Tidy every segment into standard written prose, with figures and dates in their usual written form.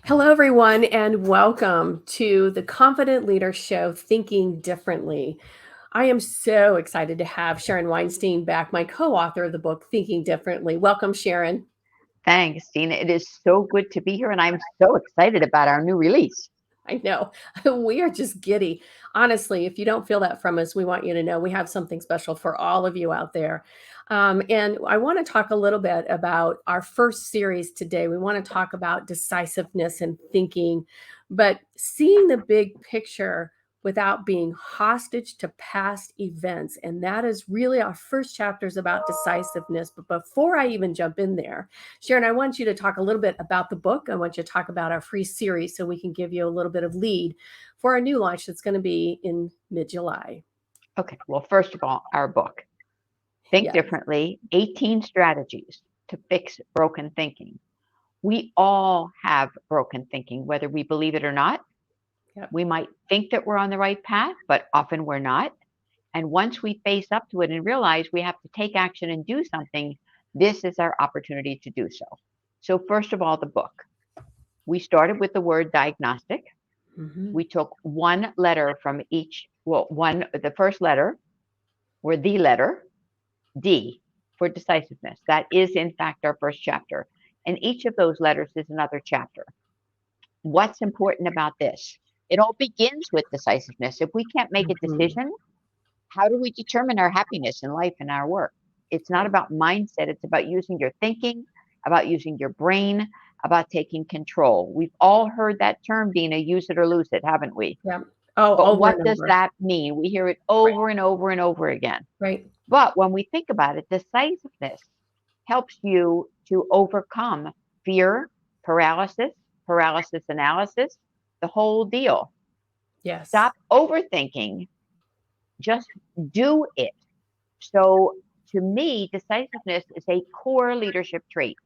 Hello, everyone, and welcome to the Confident Leader Show, Thinking Differently. I am so excited to have Sharon Weinstein back, my co author of the book, Thinking Differently. Welcome, Sharon. Thanks, Dina. It is so good to be here, and I'm so excited about our new release. I know we are just giddy. Honestly, if you don't feel that from us, we want you to know we have something special for all of you out there. And I want to talk a little bit about our first series today. We want to talk about decisiveness and thinking, but seeing the big picture without being hostage to past events. And that is really our first chapters about decisiveness. But before I even jump in there, Sharon, I want you to talk a little bit about the book. I want you to talk about our free series so we can give you a little bit of lead for our new launch that's going to be in mid-July. Okay, well, first of all, our book, Think Yes. Differently 18 Strategies to Fix Broken Thinking. We all have broken thinking, whether we believe it or not. Yep. We might think that we're on the right path, but often we're not. And once we face up to it and realize we have to take action and do something, this is our opportunity to do so. So, first of all, the book. We started with the word diagnostic. Mm-hmm. We took one letter from each, the first letter or the letter D for decisiveness. That is, in fact, our first chapter. And each of those letters is another chapter. What's important about this? It all begins with decisiveness. If we can't make a Mm-hmm. decision, how do we determine our happiness in life and our work? It's not about mindset, it's about using your thinking, about using your brain, about taking control. We've all heard that term, Dina, use it or lose it, haven't we? Yeah. Oh, But over what and does over. that mean? We hear it Right. over and over and over again. Right. But when we think about it, decisiveness helps you to overcome fear, paralysis, paralysis analysis, the whole deal. Yes. Stop overthinking, just do it. So, to me, decisiveness is a core leadership trait.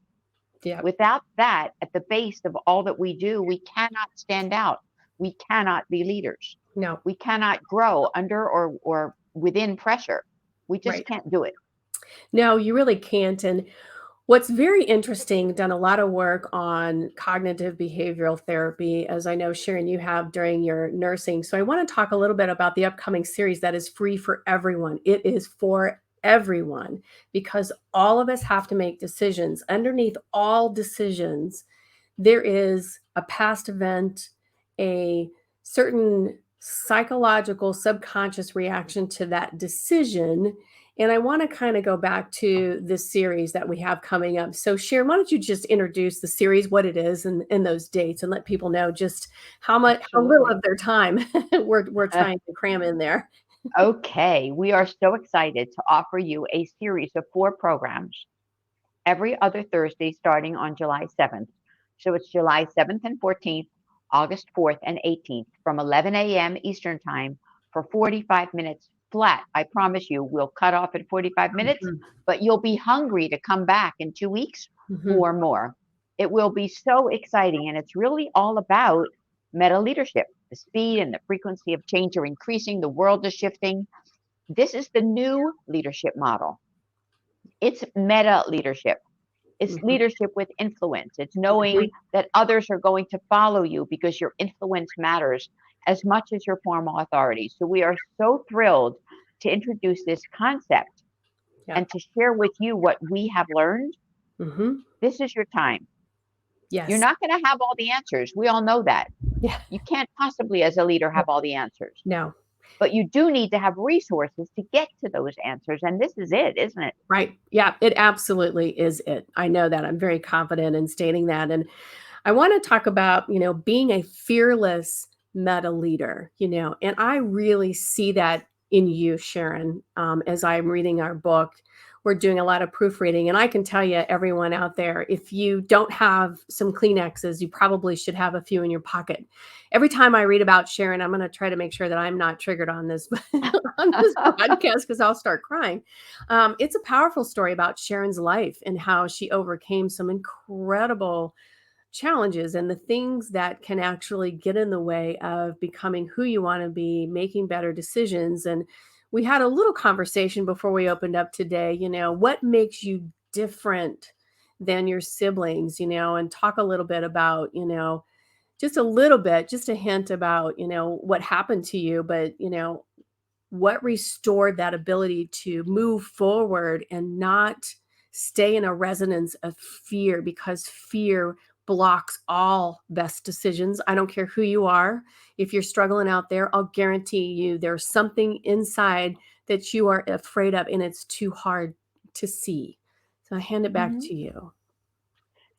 Yeah. Without that at the base of all that we do, we cannot stand out. We cannot be leaders. No. We cannot grow under or within pressure. We just Right. can't do it. No, you really can't. And what's very interesting, done a lot of work on cognitive behavioral therapy, as I know, Sharon, you have during your nursing. So I want to talk a little bit about the upcoming series that is free for everyone. It is for everyone because all of us have to make decisions. Underneath all decisions, there is a past event, a certain psychological subconscious reaction to that decision. And I want to kind of go back to this series that we have coming up. So, Sharon, why don't you just introduce the series, what it is, and those dates, and let people know just how little Absolutely. of their time we're trying to cram in there. Okay, we are so excited to offer you a series of 4 programs every other Thursday starting on July 7th. So it's July 7th and 14th, August 4th and 18th from 11 a.m. Eastern Time for 45 minutes flat. I promise you, we'll cut off at 45 minutes, Mhm. but you'll be hungry to come back in 2 weeks Mhm. for more. It will be so exciting, and it's really all about meta leadership. The speed and the frequency of change are increasing, the world is shifting. This is the new leadership model. It's meta leadership. It's Mhm. leadership with influence. It's Mhm. knowing that others are going to follow you because your influence matters as much as your formal authority. So we are so thrilled to introduce this concept Yeah. and to share with you what we have learned. Mhm. This is your time. You're Yes. not going to have all the answers. We all know that. Yeah. You can't possibly, as a leader, have all the answers. No. But you do need to have resources to get to those answers. And this is it, isn't it? Right. Yeah, it absolutely is it. I know that. I'm very confident in stating that. And I want to talk about, being a fearless meta leader, and I really see that in you, Sharon, as I'm reading our book. We're doing a lot of proofreading, and I can tell you, everyone out there, if you don't have some Kleenexes, you probably should have a few in your pocket. Every time I read about Sharon, I'm going to try to make sure that I'm not triggered on this on this podcast because I'll start crying. It's a powerful story about Sharon's life and how she overcame some incredible challenges and the things that can actually get in the way of becoming who you want to be, making better decisions. And we had a little conversation before we opened up today, what makes you different than your siblings, and talk a little bit about, just a little bit, just a hint about, what happened to you, but, what restored that ability to move forward and not stay in a resonance of fear, because fear blocks all best decisions. I don't care who you are. If you're struggling out there, I'll guarantee you there's something inside that you are afraid of and it's too hard to see. So I hand it back Mhm. to you.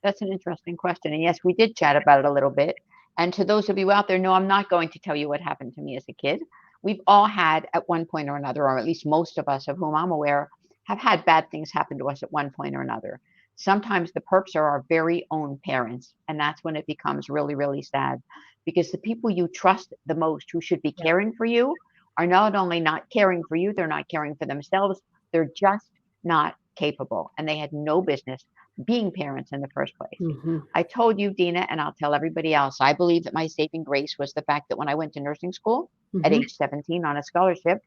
That's an interesting question. And yes, we did chat about it a little bit. And to those of you out there, no, I'm not going to tell you what happened to me as a kid. We've all had at one point or another, or at least most of us of whom I'm aware, have had bad things happen to us at one point or another. Sometimes the perps are our very own parents. And that's when it becomes really, really sad because the people you trust the most who should be Yep. caring for you are not only not caring for you, they're not caring for themselves. They're just not capable. And they had no business being parents in the first place. Hmm. I told you, Dina, and I'll tell everybody else, I believe that my saving grace was the fact that when I went to nursing school at Hmm. age 17 on a scholarship,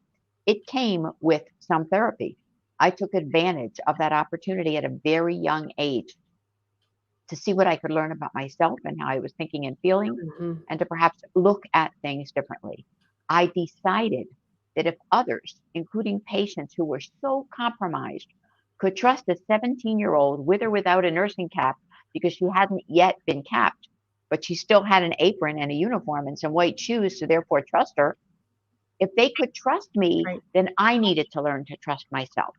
it came with some therapy. I took advantage of that opportunity at a very young age to see what I could learn about myself and how I was thinking and feeling, Hmm. and to perhaps look at things differently. I decided that if others, including patients who were so compromised, could trust a 17-year-old with or without a nursing cap because she hadn't yet been capped, but she still had an apron and a uniform and some white shoes, so therefore trust her. If they could trust me, Right. then I needed to learn to trust myself.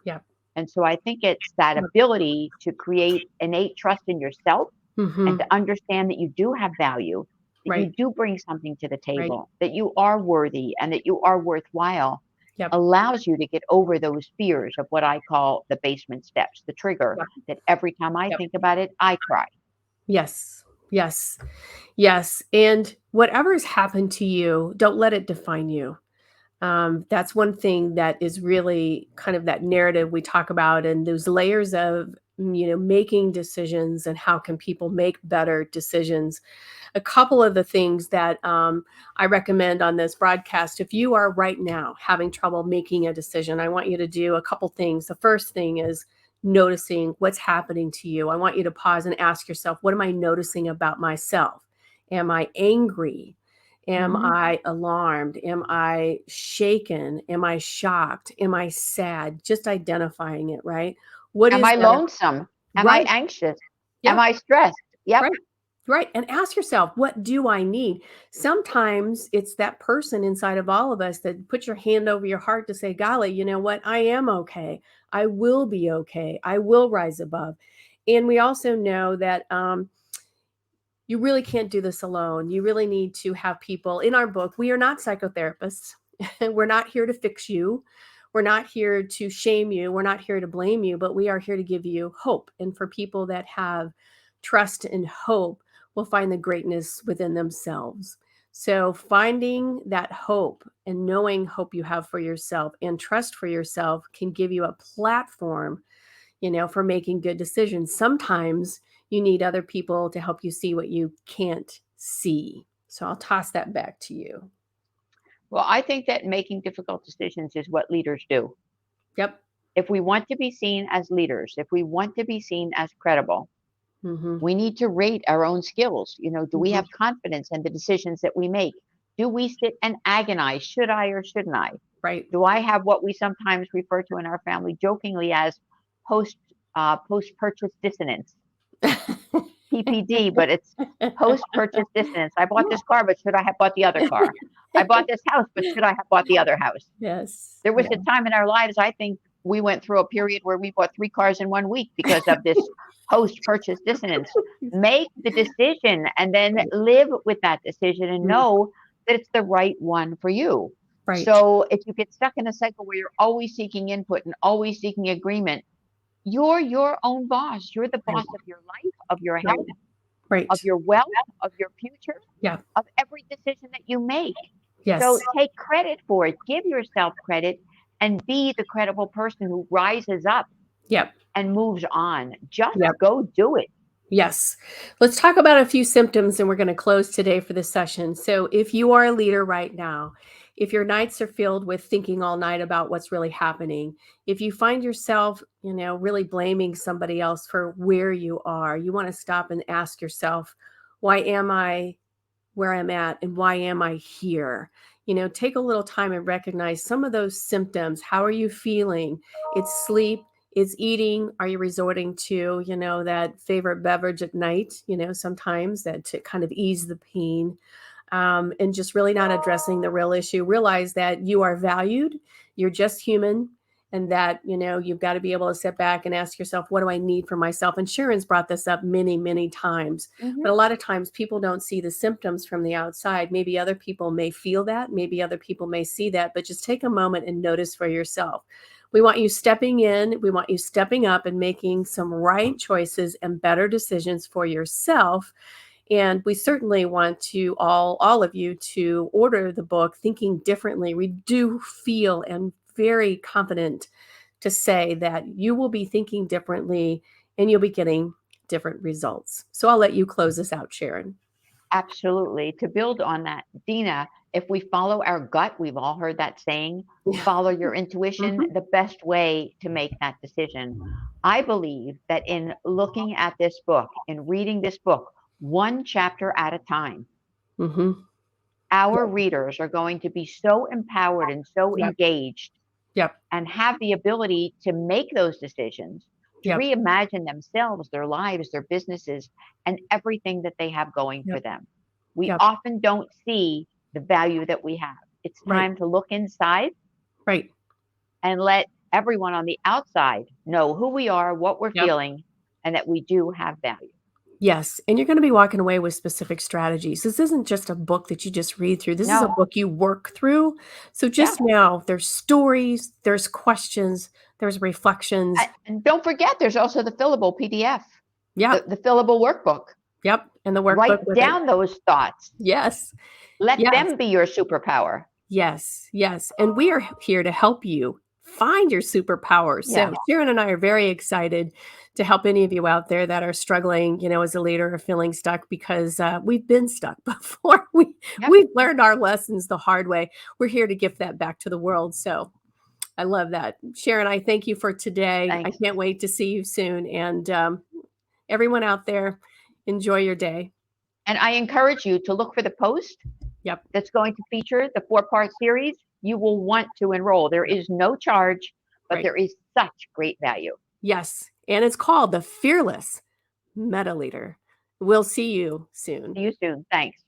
Yep. And so I think it's that ability to create innate trust in yourself and Hmm. to understand that you do have value, that you Right. do bring something to the Right. table, that you are worthy and that you are worthwhile Yep. allows you to get over those fears of what I call the basement steps, the trigger Yep. that every time I Yep. think about it, I cry. Yes. Yes. Yes. And whatever's happened to you, don't let it define you. That's one thing that is really kind of that narrative we talk about, and those layers of, making decisions and how can people make better decisions. A couple of the things that I recommend on this broadcast, if you are right now having trouble making a decision, I want you to do a couple things. The first thing is noticing what's happening to you. I want you to pause and ask yourself, what am I noticing about myself? Am I angry? Am Hmm. I alarmed? Am I shaken? Am I shocked? Am I sad? Just identifying it, right? What Am is I that? lonesome? Am I Right. anxious? Am Yep. I stressed? Yep. Right. Right. And ask yourself, what do I need? Sometimes it's that person inside of all of us that put your hand over your heart to say, golly, you know what? I am okay. I will be okay. I will rise above. And we also know that you really can't do this alone. You really need to have people in our book. We are not psychotherapists. We're not here to fix you. We're not here to shame you. We're not here to blame you, but we are here to give you hope. And for people that have trust and hope, will find the greatness within themselves. So, finding that hope and knowing hope you have for yourself and trust for yourself can give you a platform, for making good decisions. Sometimes you need other people to help you see what you can't see. So I'll toss that back to you. Well, I think that making difficult decisions is what leaders do. Yep. If we want to be seen as leaders, if we want to be seen as credible, Mhm. we need to rate our own skills. Do we Mhm. have confidence in the decisions that we make? Do we sit and agonize? Should I or shouldn't I? Right. Do I have what we sometimes refer to in our family jokingly as post post purchase dissonance, PPD? But it's post purchase dissonance. I bought this car, but should I have bought the other car? I bought this house, but should I have bought the other house? Yes. There was Yeah. a time in our lives, I think we went through a period where we bought 3 cars in 1 week because of this post-purchase dissonance. Make the decision and then Right. live with that decision and Mm. know that it's the right one for you. Right. So if you get stuck in a cycle where you're always seeking input and always seeking agreement, you're your own boss. You're the Right. boss of your life, of your Right. health, of Right. your wealth, of your future, Yeah. of every decision that you make. So Yes. take credit for it, give yourself credit, and be the credible person who rises up Yep. and moves on. Just Yep. go do it. Yes. Let's talk about a few symptoms and we're going to close today for this session. So, if you are a leader right now, if your nights are filled with thinking all night about what's really happening, if you find yourself, really blaming somebody else for where you are, you want to stop and ask yourself, why am I where I'm at and why am I here? Take a little time and recognize some of those symptoms. How are you feeling? It's sleep, it's eating. Are you resorting to, that favorite beverage at night, sometimes that to kind of ease the pain? And just really not addressing the real issue. Realize that you are valued, you're just human, and that you've got to be able to sit back and ask yourself, what do I need for myself? And Sharon's brought this up many, many times, Hmm. but a lot of times people don't see the symptoms from the outside. Maybe other people may feel that, maybe other people may see that, but just take a moment and notice for yourself. We want you stepping in, we want you stepping up and making some right choices and better decisions for yourself. And we certainly want to all of you to order the book Thinking Differently. We do feel and very confident to say that you will be thinking differently and you'll be getting different results. So I'll let you close this out, Sharon. Absolutely. To build on that, Dina, if we follow our gut, we've all heard that saying, Yeah. follow your intuition, Hmm. the best way to make that decision. I believe that in looking at this book, in reading this book, one chapter at a time, Hmm. our readers are going to be so empowered and so Yep. engaged Yep. and have the ability to make those decisions, to Yep. reimagine themselves, their lives, their businesses, and everything that they have going for Yep. them. We Yep. often don't see the value that we have. It's Right. time to look inside Right. and let everyone on the outside know who we are, what we're Yep. feeling, and that we do have value. Yes, and you're gonna be walking away with specific strategies. This isn't just a book that you just read through. This is a No, book you work through. So yeah. just now, there's stories, there's questions, there's reflections. And don't forget, there's also the fillable PDF, Yep, the fillable workbook. yep, and the workbook Write with it. down those thoughts. Yes, Let yes. them be your superpower. Yes, yes. And we are here to help you find your superpower. Yeah. So Sharon and I are very excited to help any of you out there that are struggling, as a leader or feeling stuck because we've been stuck before. Yep. We've learned our lessons the hard way. We're here to give that back to the world. So I love that. Sharon, I thank you for today. I Thanks. can't wait to see you soon. And everyone out there, enjoy your day. And I encourage you to look for the post Yep. that's going to feature the 4-part series. You will want to enroll. There Yep. is no charge, but Right. there is such great value. Yes. And it's called The Fearless Meta Leader. We'll see you soon. See you soon. Thanks.